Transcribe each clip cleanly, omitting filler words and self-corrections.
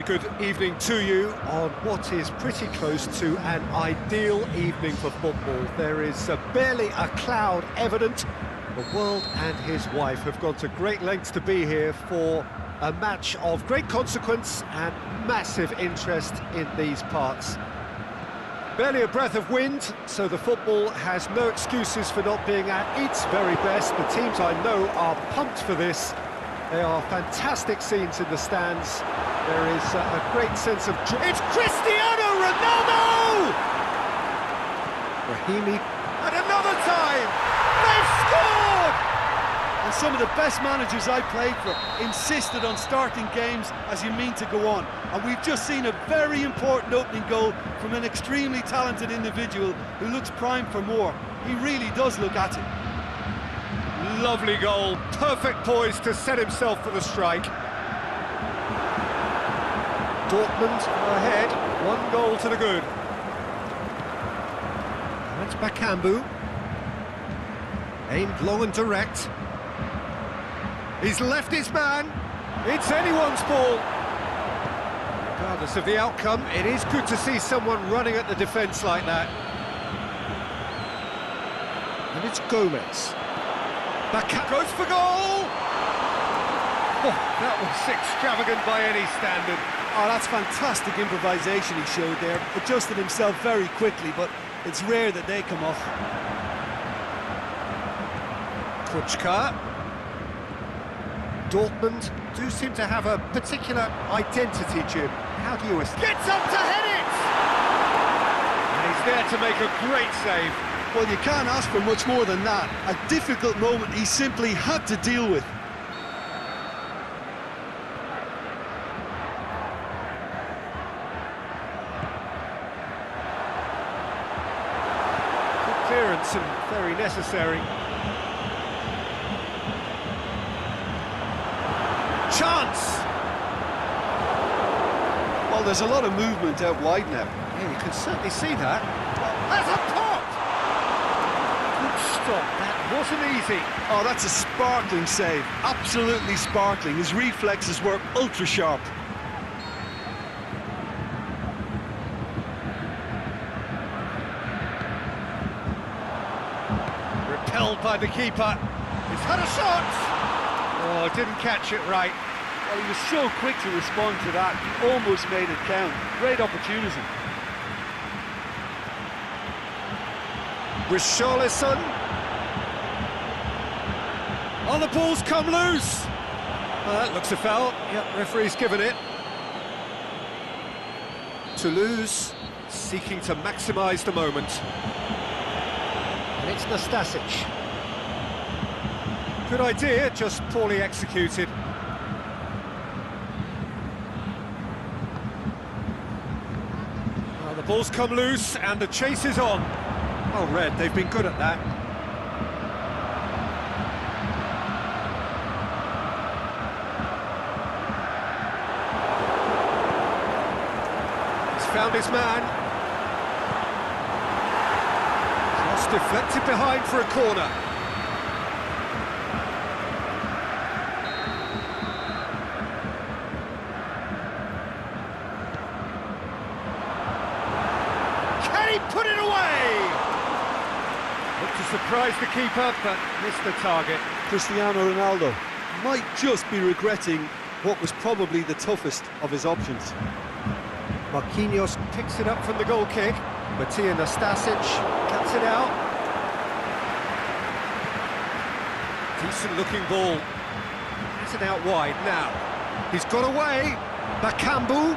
good evening to you on what is pretty close to an ideal evening for football. There is barely a cloud evident. The world and his wife have gone to great lengths to be here for a match of great consequence and massive interest in these parts. Barely a breath of wind, so the football has no excuses for not being at its very best. The teams I know are pumped for this. They are fantastic scenes in the stands. There is a great sense of joy. It's Cristiano Ronaldo! Raheem, and another time! They've scored! And some of the best managers I played for insisted on starting games as you mean to go on. And we've just seen a very important opening goal from an extremely talented individual who looks primed for more. He really does look at it. Lovely goal, perfect poise to set himself for the strike. Dortmund are ahead, 1 goal to the good. That's Bakambu. Aimed long and direct. He's left his man. It's anyone's ball. Regardless of the outcome, it is good to see someone running at the defence like that. And it's Gomez. Bakambu goes for goal! Oh, that was extravagant by any standard. Oh, that's fantastic improvisation he showed there. Adjusted himself very quickly, but it's rare that they come off. Kuchka. Dortmund do seem to have a particular identity, Jim. How do you assess? Gets up to head it! And he's there to make a great save. Well, you can't ask for much more than that. A difficult moment he simply had to deal with. Good clearance and very necessary. Chance! Well, there's a lot of movement out wide now. Yeah, you can certainly see that. There's a pot! Good stop, that wasn't easy. Oh, that's a sparkling save. Absolutely sparkling. His reflexes were ultra sharp. Repelled by the keeper. He's had a shot! Oh, didn't catch it right. Well, he was so quick to respond to that. He almost made it count. Great opportunity. Richarlison. Oh, the ball's come loose. That looks a foul. Yep, referee's given it. Toulouse seeking to maximise the moment. And it's Nastasic. Good idea, just poorly executed. Well, the ball's come loose and the chase is on. Oh, Red, they've been good at that. He's found his man. Cross deflected behind for a corner. Can he put it away? Looked to surprise the keeper, but missed the target. Cristiano Ronaldo might just be regretting what was probably the toughest of his options. Marquinhos picks it up from the goal kick. Matija Nastasic cuts it out. Decent looking ball. Has it out wide now. He's got away. Bakambu.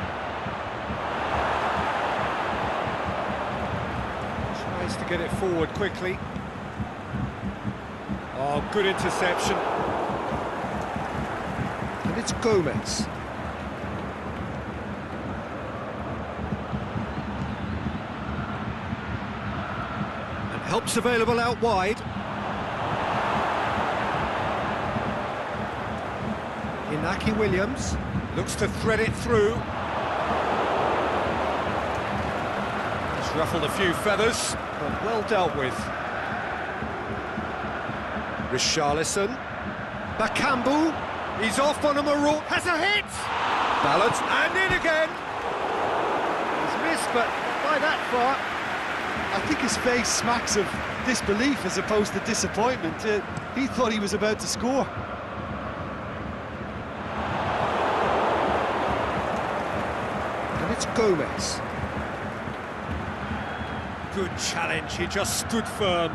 Tries to get it forward quickly. Oh, good interception. And it's Gomez. And help's available out wide. Inaki Williams looks to thread it through. He's ruffled a few feathers, but well dealt with. Richarlison. Bakambu. He's off on a marauder. Has a hit! Ballot and in again. but by that far. I think his face smacks of disbelief as opposed to disappointment. He thought he was about to score. And it's Gomez. Good challenge, he just stood firm.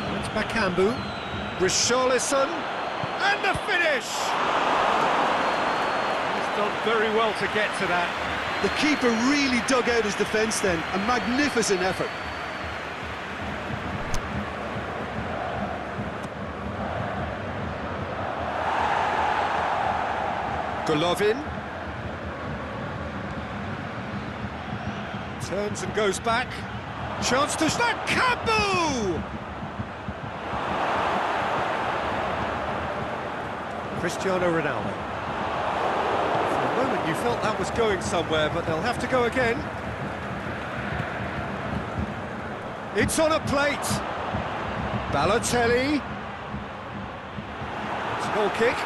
And it's Bakambu. Richarlison. And the finish! He's done very well to get to that. The keeper really dug out his defence then. A magnificent effort. Golovin. Turns and goes back. Chance to Bakambu! Cristiano Ronaldo. For a moment you felt that was going somewhere, but they'll have to go again. It's on a plate. Balotelli. It's a goal kick.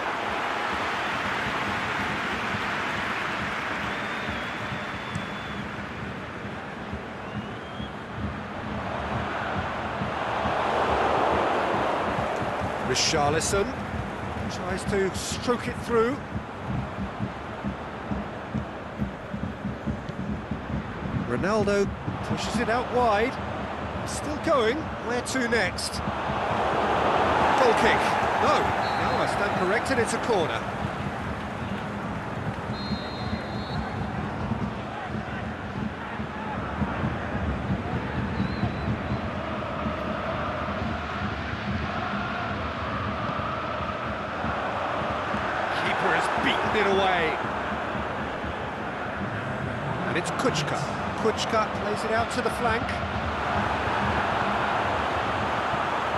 Richarlison tries to stroke it through. Ronaldo pushes it out wide. Still going. Where to next? Goal kick. No. Now I stand corrected. It's a corner. Beaten it away. And it's Kuchka. Kuchka plays it out to the flank.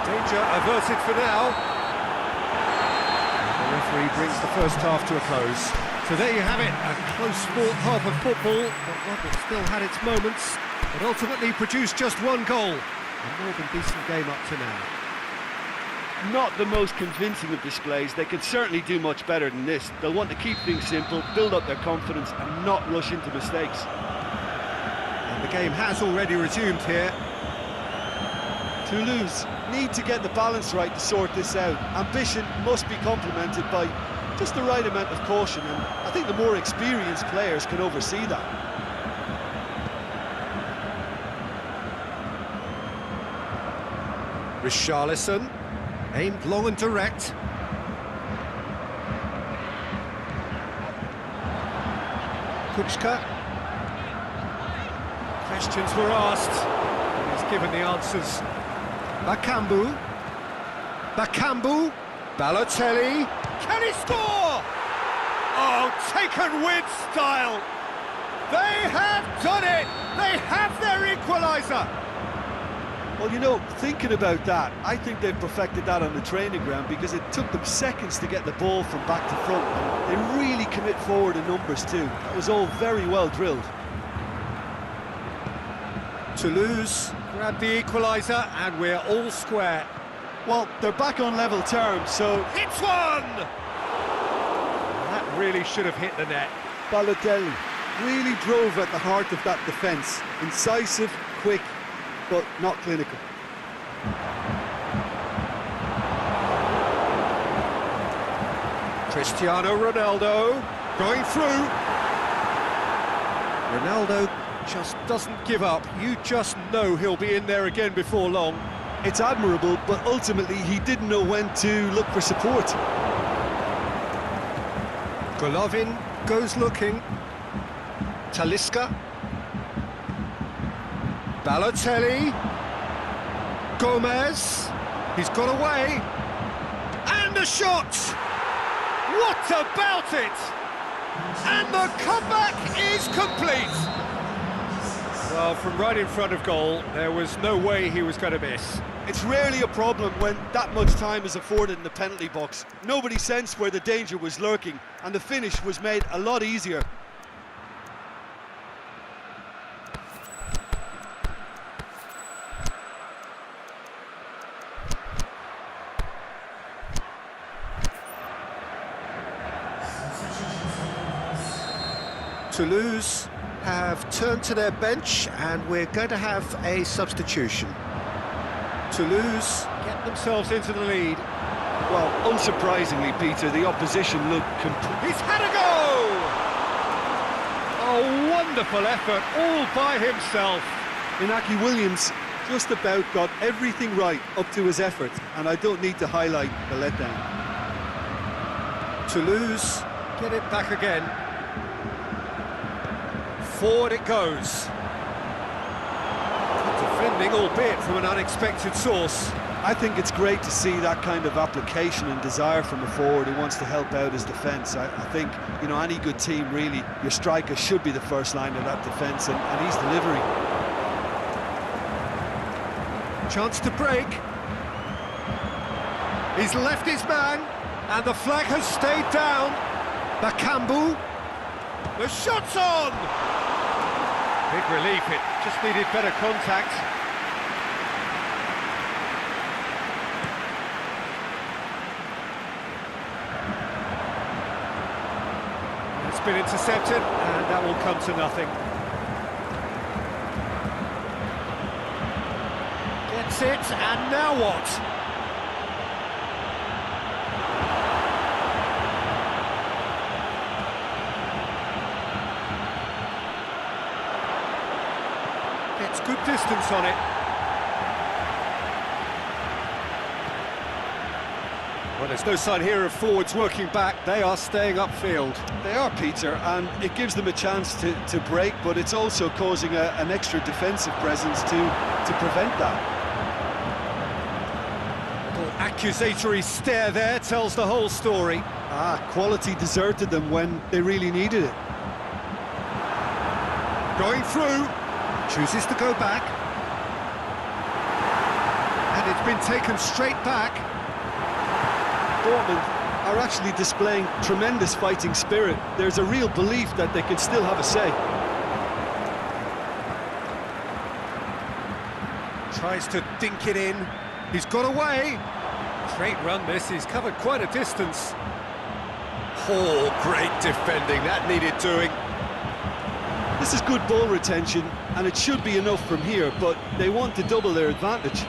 Danger averted for now. The referee brings the first half to a close. So there you have it, a close-fought half of football, but one that still had its moments, but ultimately produced just one goal. A more than decent game up to now. Not the most convincing of displays. They could certainly do much better than this. They'll want to keep things simple, build up their confidence and not rush into mistakes. And the game has already resumed here. Toulouse need to get the balance right to sort this out. Ambition must be complemented by just the right amount of caution, and I think the more experienced players can oversee that. Richarlison. Aimed long and direct. Kuchka. Questions were asked. He's given the answers. Bakambu. Bakambu. Balotelli. Can he score? Oh, taken with style. They have done it. They have their equaliser. Well, you know, thinking about that, I think they've perfected that on the training ground because it took them seconds to get the ball from back to front. And they really commit forward in numbers too. That was all very well drilled. Toulouse grabbed the equaliser and we're all square. Well, they're back on level terms, so... It's one! That really should have hit the net. Balotelli really drove at the heart of that defence. Incisive, quick, but not clinical. Cristiano Ronaldo going through. Ronaldo just doesn't give up. You just know he'll be in there again before long. It's admirable, but ultimately he didn't know when to look for support. Golovin goes looking. Talisca. Balotelli. Gomez. He's got away. And a shot! What about it? And the comeback is complete! Well, from right in front of goal, there was no way he was going to miss. It's rarely a problem when that much time is afforded in the penalty box. Nobody sensed where the danger was lurking, and the finish was made a lot easier. Toulouse have turned to their bench and we're going to have a substitution. Toulouse get themselves into the lead. Well, unsurprisingly, Peter, the opposition looked He's had a go! A wonderful effort, all by himself. Inaki Williams just about got everything right up to his effort, and I don't need to highlight the letdown. Toulouse get it back again. Forward it goes. Good defending, albeit from an unexpected source. I think it's great to see that kind of application and desire from a forward who wants to help out his defence. I think, you know, any good team, really, your striker should be the first line of that defence, and he's delivering. Chance to break. He's left his man, and the flag has stayed down. Bakambu. The shot's on! Big relief, it just needed better contact. It's been intercepted, and that will come to nothing. Gets it, and now what? Gets good distance on it. Well, there's no sign here of forwards working back. They are staying upfield. They are, Peter, and it gives them a chance to break, but it's also causing an extra defensive presence to prevent that. Little accusatory stare there tells the whole story. Quality deserted them when they really needed it. Going through, chooses to go back. And it's been taken straight back. Dortmund are actually displaying tremendous fighting spirit. There's a real belief that they can still have a say. Tries to dink it in. He's got away. Great run this, he's covered quite a distance. Oh, great defending, that needed doing. This is good ball retention, and it should be enough from here, but they want to double their advantage.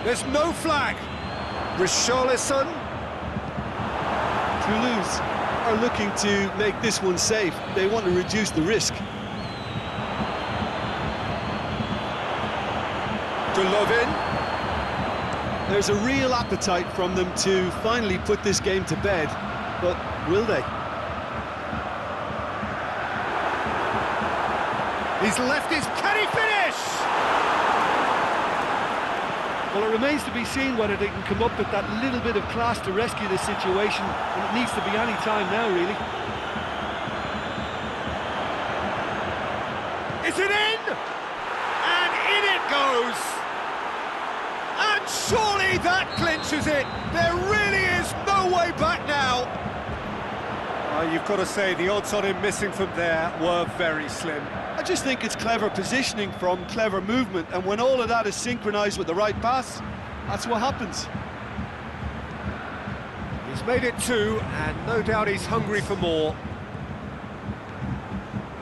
There's no flag. Richarlison. Toulouse are looking to make this one safe. They want to reduce the risk. Golovin. There's a real appetite from them to finally put this game to bed, but will they? He's left his... Can he finish? Well, it remains to be seen whether they can come up with that little bit of class to rescue this situation, and it needs to be any time now, really. Is it in? And in it goes! And surely that clinches it! There really is no way back now! You've got to say, the odds on him missing from there were very slim. I just think it's clever positioning from clever movement, and when all of that is synchronised with the right pass, that's what happens. He's made it two, and no doubt he's hungry for more.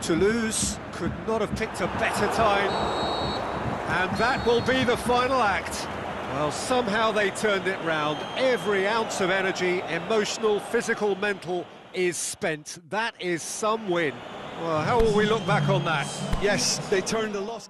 Toulouse could not have picked a better time. And that will be the final act. Well, somehow they turned it round. Every ounce of energy, emotional, physical, mental, is spent. That is some win. Well, how will we look back on that? Yes, they turned the loss.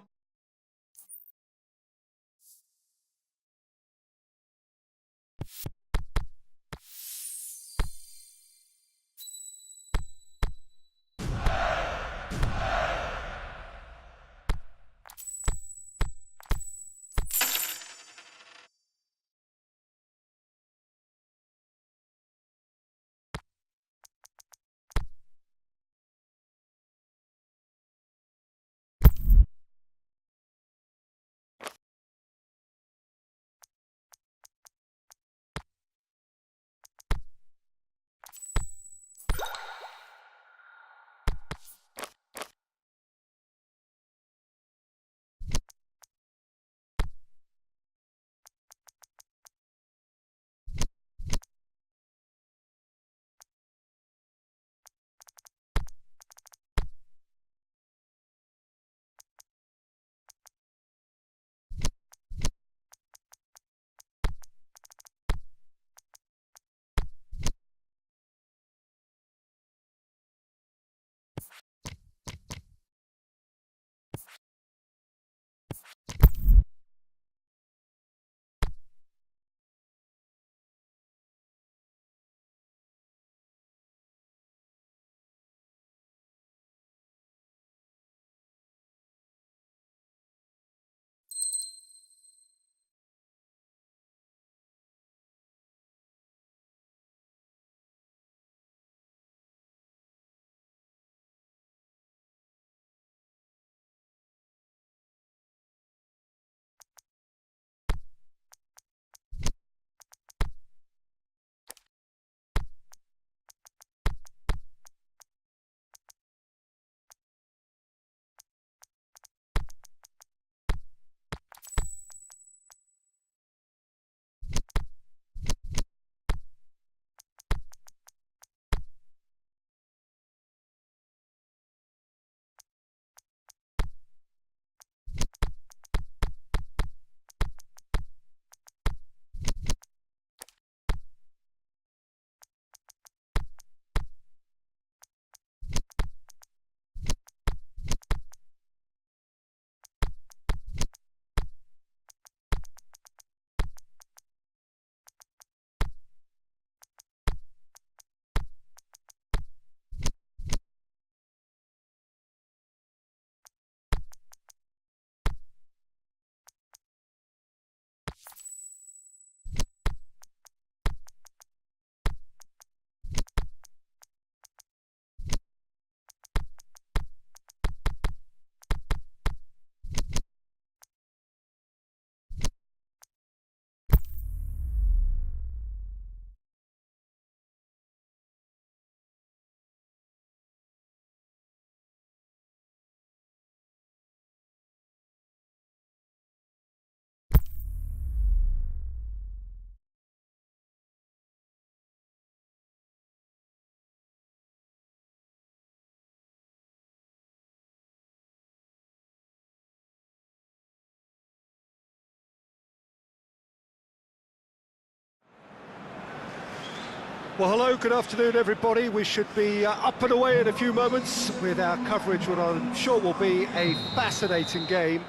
Well, hello, good afternoon, everybody. We should be up and away in a few moments with our coverage, what I'm sure will be a fascinating game.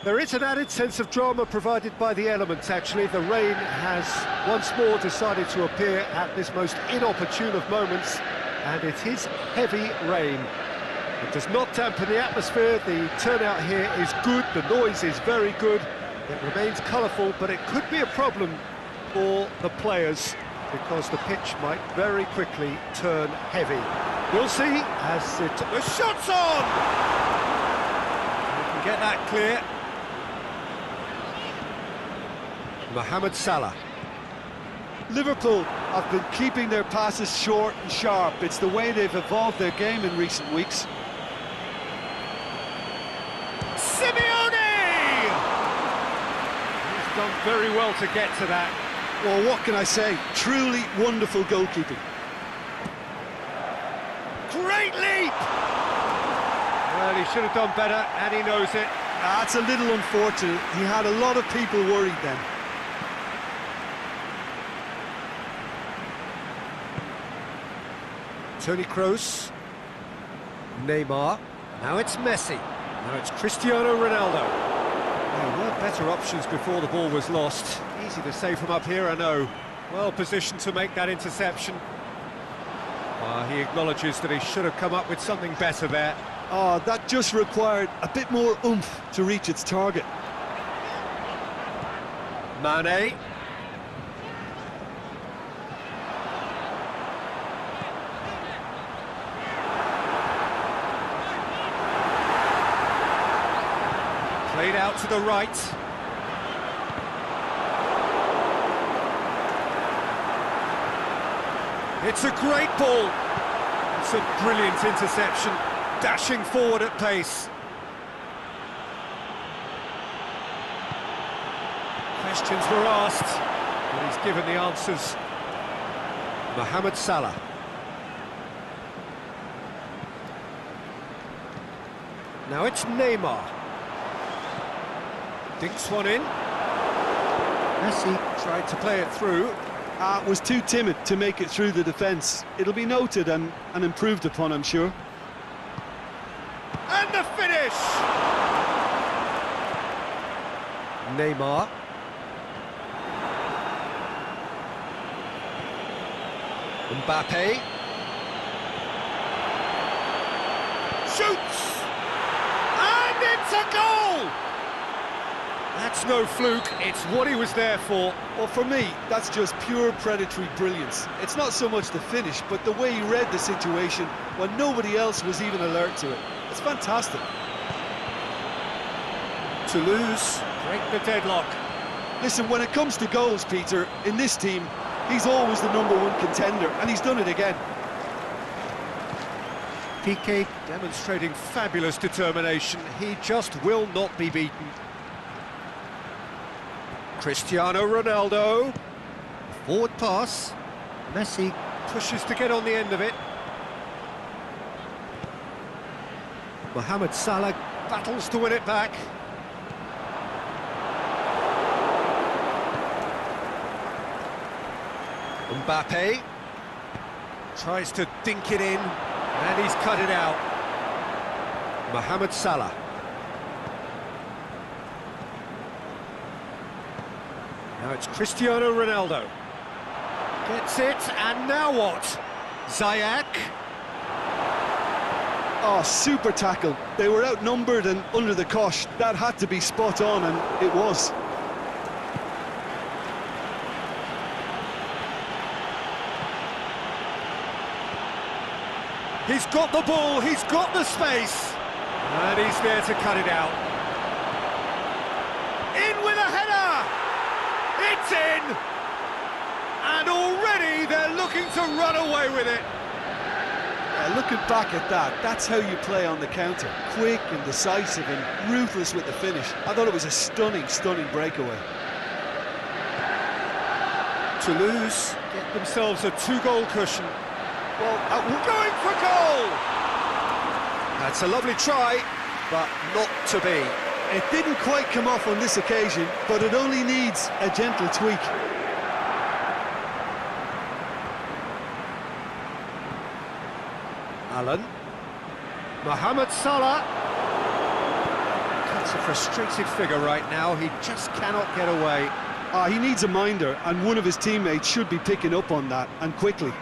There is an added sense of drama provided by the elements, actually. The rain has once more decided to appear at this most inopportune of moments, and it is heavy rain. It does not dampen the atmosphere, the turnout here is good, the noise is very good, it remains colourful, but it could be a problem for the players, because the pitch might very quickly turn heavy. We'll see as the shot's on! We can get that clear. Mohamed Salah. Liverpool have been keeping their passes short and sharp. It's the way they've evolved their game in recent weeks. Simeone! He's done very well to get to that. Well, what can I say? Truly wonderful goalkeeping. Great leap! Well, he should have done better, and he knows it. That's a little unfortunate. He had a lot of people worried then. Toni Kroos. Neymar. Now it's Messi. Now it's Cristiano Ronaldo. There were better options before the ball was lost. Easy to say from up here, I know. Well positioned to make that interception. He acknowledges that he should have come up with something better there. Oh, that just required a bit more oomph to reach its target. Mane. Played out to the right. It's a great ball. It's a brilliant interception, dashing forward at pace. Questions were asked, but he's given the answers. Mohamed Salah. Now it's Neymar. Dinks one in. Messi tried to play it through. Was too timid to make it through the defence. It'll be noted and improved upon, I'm sure. And the finish! Neymar. Mbappe. Shoots! And it's a goal! That's no fluke, it's what he was there for. Well, for me, that's just pure predatory brilliance. It's not so much the finish, but the way he read the situation when nobody else was even alert to it. It's fantastic. Toulouse break the deadlock. Listen, when it comes to goals, Peter, in this team, he's always the #1 contender, and he's done it again. Piqué demonstrating fabulous determination. He just will not be beaten. Cristiano Ronaldo. Forward pass. Messi pushes to get on the end of it. Mohamed Salah battles to win it back. Mbappe tries to dink it in, and he's cut it out. Mohamed Salah. Now it's Cristiano Ronaldo. Gets it, and now what? Ziyech. Oh, super tackle. They were outnumbered and under the cosh. That had to be spot on, and it was. He's got the ball, he's got the space, and he's there to cut it out. In with a header! It's in! And already they're looking to run away with it. Looking back at that, that's how you play on the counter. Quick and decisive and ruthless with the finish. I thought it was a stunning, stunning breakaway. Toulouse get themselves a 2-goal cushion. Well, going for goal! That's a lovely try, but not to be. It didn't quite come off on this occasion, but it only needs a gentle tweak. Alan. Mohamed Salah. That's a frustrated figure right now. He just cannot get away. He needs a minder, and one of his teammates should be picking up on that, and quickly.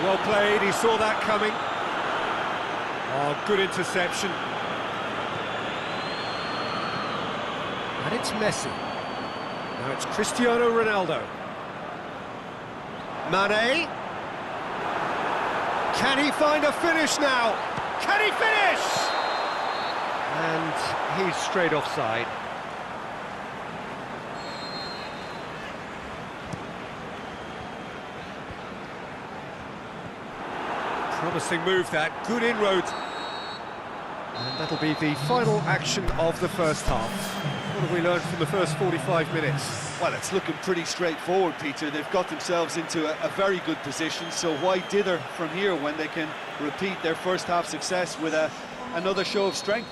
Well played, he saw that coming. Oh, good interception. And it's Messi. Now it's Cristiano Ronaldo. Mane. Can he find a finish now? Can he finish? And he's straight offside. Promising move that, good inroad. And that'll be the final action of the first half. What have we learned from the first 45 minutes? Well, it's looking pretty straightforward, Peter. They've got themselves into a very good position, so why dither from here when they can repeat their first half success with another show of strength?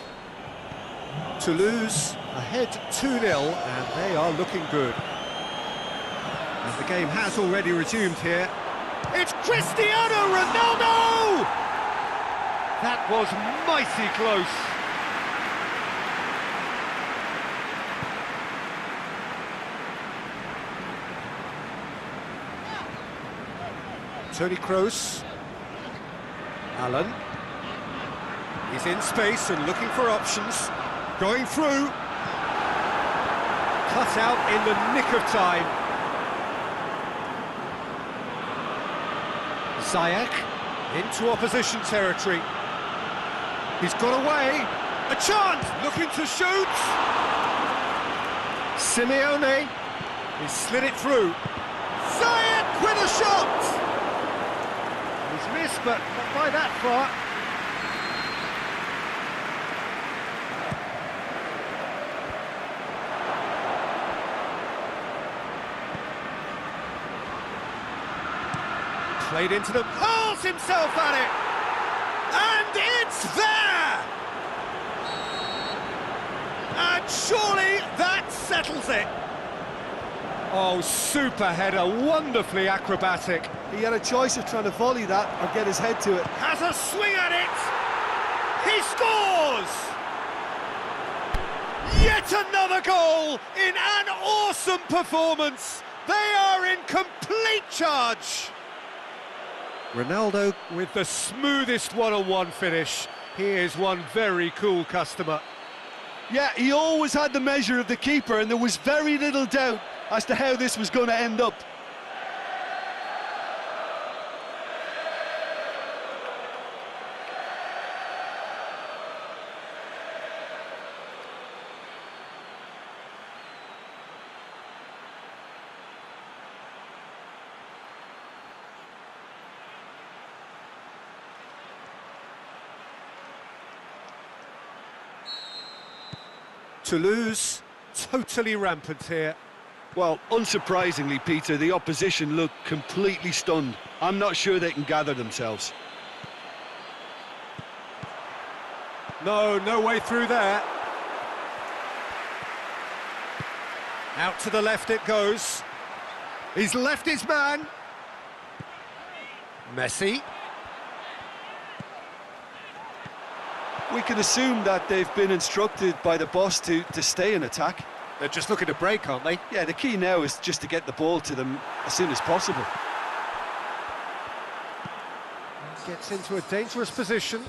Toulouse ahead 2-0, and they are looking good. And the game has already resumed here. It's Cristiano Ronaldo! That was mighty close. Toni Kroos. Alan. He's in space and looking for options. Going through. Cut out in the nick of time. Ziyech into opposition territory. He's got away. A chance! Looking to shoot. Simeone. He slid it through. Ziyech with a shot! He's missed, but not by that far. Played into them, hurls himself at it, and it's there! And surely that settles it. Oh, super header, wonderfully acrobatic. He had a choice of trying to volley that or get his head to it. Has a swing at it! He scores! Yet another goal in an awesome performance! They are in complete charge! Ronaldo with the smoothest one-on-one finish. He is one very cool customer. Yeah, he always had the measure of the keeper, and there was very little doubt as to how this was going to end up. Toulouse, totally rampant here. Well, unsurprisingly, Peter, the opposition look completely stunned. I'm not sure they can gather themselves. No way through there. Out to the left it goes. He's left his man. Messi. We can assume that they've been instructed by the boss to stay in attack. They're just looking to break, aren't they? Yeah, the key now is just to get the ball to them as soon as possible. Gets into a dangerous position.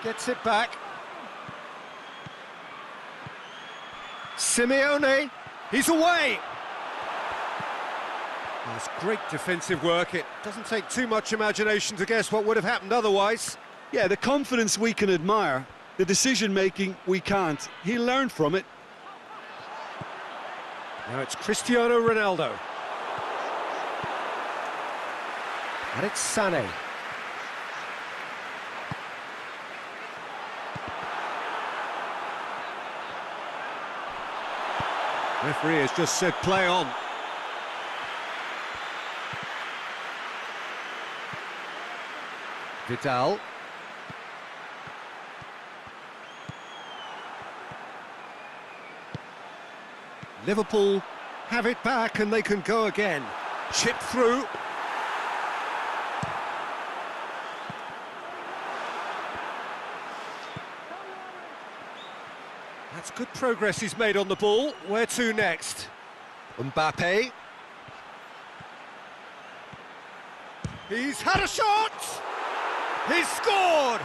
Gets it back. Simeone, he's away! That's great defensive work. It doesn't take too much imagination to guess what would have happened otherwise. Yeah, the confidence we can admire, the decision-making we can't. He'll learn from it. Now it's Cristiano Ronaldo. And it's Sané. Referee has just said play on. Vidal. Liverpool Have it back and they can go again. Chip through. That's good progress he's made on the ball. Where to next? Mbappe. He's had a shot! He's scored!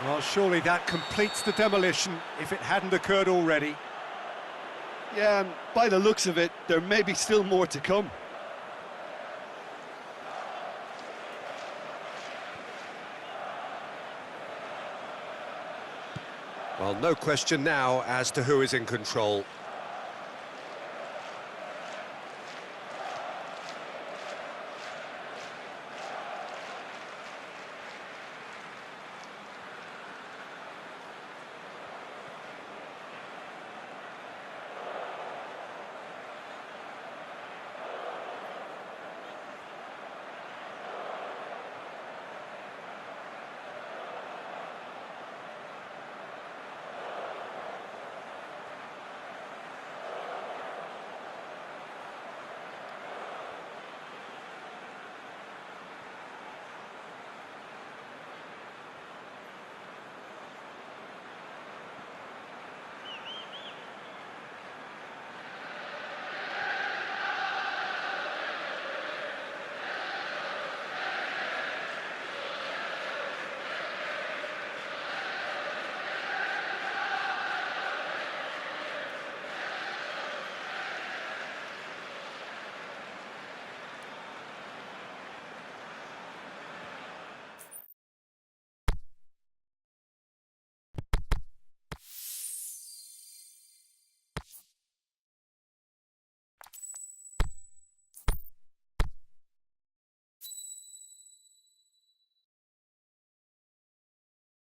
Well, surely that completes the demolition if it hadn't occurred already. Yeah, and by the looks of it, there may be still more to come. Well, no question now as to who is in control.